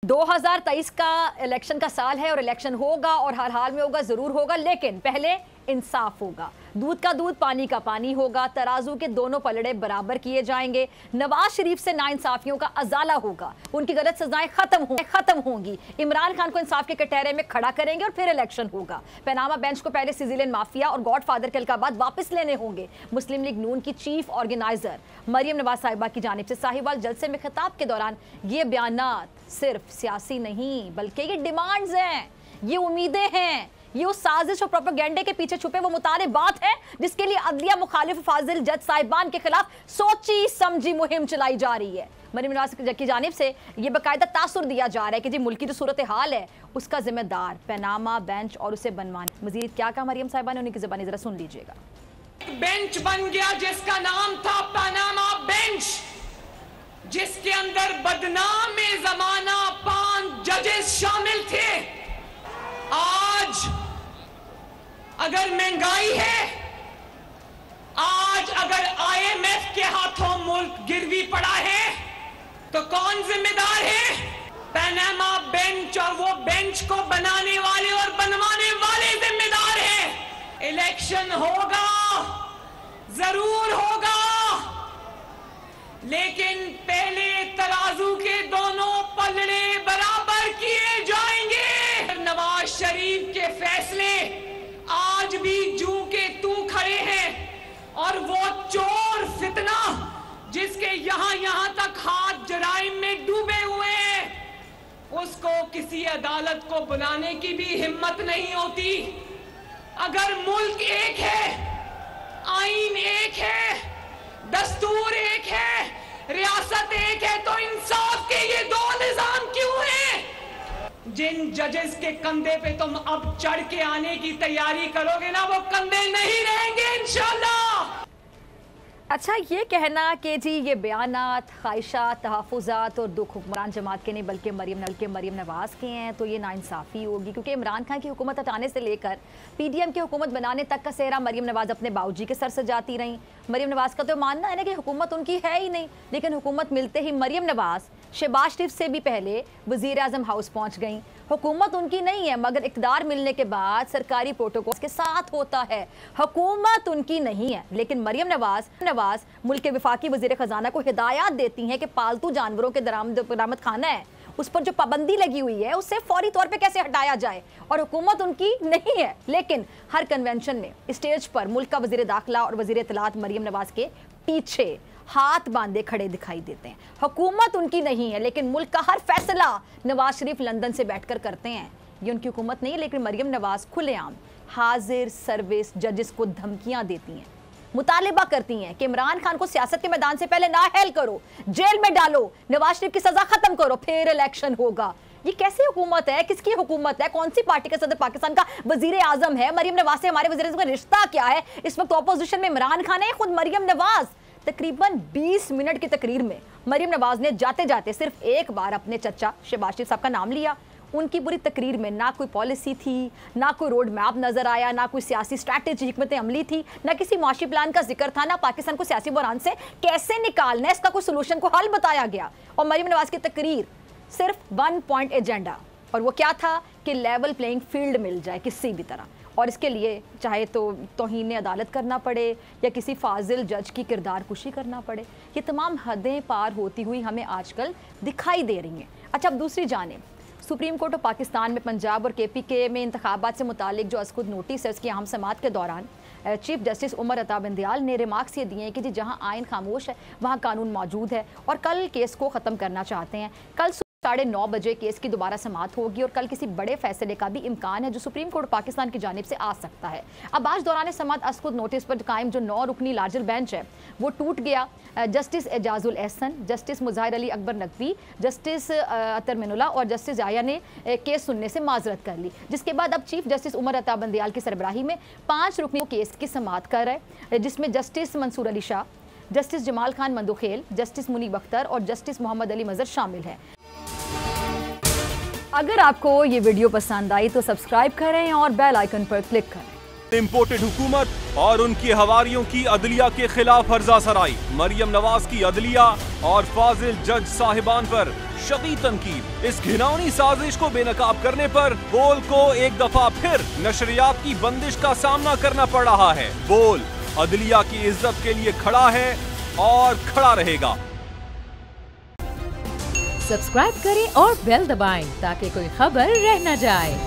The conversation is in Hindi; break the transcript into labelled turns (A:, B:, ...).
A: 2023 का इलेक्शन का साल है और इलेक्शन होगा और हर हाल में होगा, जरूर होगा, लेकिन पहले इंसाफ होगा। दूध का दूध, पानी का पानी होगा। तराजू के दोनों पलड़े बराबर किए जाएंगे। नवाज शरीफ से नाइंसाफियों का अजाला होगा। उनकी गलत सजाएं खत्म होंगी। इमरान खान को इंसाफ के कटहरे में खड़ा करेंगे और फिर इलेक्शन होगा। पनामा बेंच को पहले सिजिलियन माफिया और गॉडफादर के अलकाबात वापस लेने होंगे। मुस्लिम लीग नून की चीफ ऑर्गेनाइजर मरियम नवाज साहिबा की जानिब से साहिवाल जलसे में खिताब के दौरान ये बयानात सिर्फ सियासी नहीं बल्कि ये डिमांड्स हैं, ये उम्मीदें हैं, ये उस साजिश और प्रोपेगेंडे के पीछे छुपे वो मुतालिबात है जिसके लिए अदलिया मुखालिफ फाजिल जज साहिबान के खिलाफ सोची समझी मुहिम चलाई जा रही है। मरियम नवाज की जानिब से ये बाकायदा तासुर दिया जा रहा है कि जी मुल्क की जो सूरत हाल है उसका जिम्मेदार पनामा बेंच और उसे बनवाने। मजीद क्या कहा मरियम साहिबा ने, उन्हीं की ज़बानी जरा सुन लीजिएगा।
B: बेंच बन गया जिसका नाम था पनामा बेंच, जिसके अंदर बदनाम जमाना 5 जजेस शामिल थे। आज अगर महंगाई है, आज अगर IMF के हाथों मुल्क गिरवी पड़ा है, तो कौन जिम्मेदार है? पनामा बेंच, और वो बेंच को बनाने वाले और बनवाने वाले जिम्मेदार हैं। इलेक्शन होगा, जरूर होगा, लेकिन पहले तराजू के दोनों पलड़े बराबर किए जाएंगे। नवाज शरीफ के फैसले आज भी जू के तू खड़े हैं, और वो चोर फितना जिसके यहां तक हाथ जराइम में डूबे हुए हैं, उसको किसी अदालत को बुलाने की भी हिम्मत नहीं होती। अगर मुल्क एक है, आईन एक है, दस्तूर एक है, रियासत एक है, तो इंसाफ के ये दो निजाम क्यों हैं? जिन जजेस के कंधे पे तुम अब चढ़ के आने की तैयारी करोगे ना, वो कंधे नहीं रहेंगे इंशाल्लाह।
A: अच्छा, ये कहना कि जी ये बयानात, ख्वाहिशात, तहफ़्फ़ुज़ात और दुख हुक्मरान जमात के नहीं बल्कि मरियम नवाज़ के हैं, तो ये नाइंसाफ़ी होगी, क्योंकि इमरान खान की हुकूमत हटाने से लेकर PDM की हुकूमत बनाने तक का सेहरा मरियम नवाज़ अपने बाबूजी के सर सजाती रहीं। मरियम नवाज़ का तो मानना है ना कि हुकूमत उनकी है ही नहीं, लेकिन हुकूमत मिलते ही मरियम नवाज़ शहबाज शरीफ से भी पहले वज़ीर आज़म हाउस पहुँच गई। हुकूमत उनकी नहीं है, मगर इक़्तिदार मिलने के बाद सरकारी प्रोटोकॉल के साथ होता है। हुकूमत उनकी नहीं है, लेकिन मरियम नवाज मुल्क के वफाकी वज़ीर ख़जाना को हिदायत देती हैं कि पालतू जानवरों के दरामद खाना है, उस पर जो पाबंदी लगी हुई है उससे फौरी तौर पे कैसे हटाया जाए, और हुकूमत उनकी नहीं है। लेकिन हर कन्वेंशन में स्टेज पर मुल्क का वज़ीर दाखिला और वज़ीर इत्तलात मरियम नवाज के पीछे हाथ बांधे खड़े दिखाई देते हैं। हुकूमत उनकी नहीं है, लेकिन मुल्क का हर फैसला नवाज शरीफ लंदन से बैठकर करते हैं। ये उनकी हुकूमत नहीं है, लेकिन मरियम नवाज खुलेआम हाजिर सर्विस जजेस को धमकियां देती हैं, मुतालिबा करती हैं कि इमरान खान को सियासत के मैदान से पहले नाअहल करो, जेल में डालो, नवाज शरीफ की सजा खत्म करो, फिर इलेक्शन होगा। ये कैसी हुकूमत है? किसकी हुकूमत है? कौन सी पार्टी का सदर पाकिस्तान का वजीर आजम है? मरियम नवाज से हमारे वजीर आजम का रिश्ता क्या है? इस वक्त ऑपोजिशन में इमरान खान है, खुद मरियम नवाज। तकरीबन 20 मिनट की तकरीर में मरियम नवाज ने जाते जाते सिर्फ एक बार अपने चचा शहबाज शरीफ साहब का नाम लिया। उनकी पूरी तकरीर में ना कोई पॉलिसी थी, ना कोई रोड मैप नजर आया, ना कोई सियासी स्ट्रैटेजी हिकमत अमली थी, ना किसी माशी प्लान का जिक्र था, ना पाकिस्तान को सियासी बहरान से कैसे निकालना है इसका कोई सोल्यूशन को हल बताया गया। और मरियम नवाज की तकरीर सिर्फ 1 पॉइंट एजेंडा, और वो क्या था कि लेवल प्लेइंग फील्ड मिल जाए किसी भी तरह, और इसके लिए चाहे तो तौहीन अदालत करना पड़े या किसी फाजिल जज की किरदार कुशी करना पड़े। ये तमाम हदें पार होती हुई हमें आजकल दिखाई दे रही हैं। अच्छा, अब दूसरी जानिब सुप्रीम कोर्ट ऑफ पाकिस्तान में पंजाब और KPK में इंतखाबात से मुतालिक जो अस्कुद नोटिस है उसकी अहम समाअत के दौरान चीफ जस्टिस उमर अता बंदियाल ने रिमार्क्स ये दिए हैं कि जी जहाँ आइन खामोश है वहाँ कानून मौजूद है, और कल केस को ख़त्म करना चाहते हैं। कल 9:30 बजे केस की दोबारा समाअत होगी, और कल किसी बड़े फैसले का भी इम्कान है जो सुप्रीम कोर्ट पाकिस्तान की जानिब से आ सकता है। अब आज दौरान समाअत अस्कुद नोटिस पर कायम जो 9 रुकनी लार्जर बेंच है वो टूट गया। Justice Ijazul Ahsan, justice Mazahar Ali Akbar Naqvi, justice Athar Minallah और जस्टिस आया ने केस सुनने से माजरत कर ली, जिसके बाद अब चीफ जस्टिस उमर अता बंदियाल की सरबराही में 5 रुकनी केस की समाअत कर रहे, जिसमें justice Mansoor Ali Shah, justice Jamal Khan Mandokhel, justice Munib Akhtar और जस्टिस मोहम्मद अली मजहर शामिल हैं। अगर आपको ये वीडियो पसंद आई तो सब्सक्राइब करें और बेल आइकन पर क्लिक करें।
C: इंपोर्टेड हुकूमत और उनकी हवारियों की अदलिया के खिलाफ हर्जा सराई। मरियम नवाज की अदलिया और फाजिल जज साहिबान पर शदीद तनकीद। इस घिनौनी साजिश को बेनकाब करने पर बोल को एक दफा फिर नशरियात की बंदिश का सामना करना पड़ रहा है। बोल अदलिया की इज्जत के लिए खड़ा है और खड़ा रहेगा।
D: सब्सक्राइब करें और बेल दबाएं ताकि कोई खबर रह न जाए।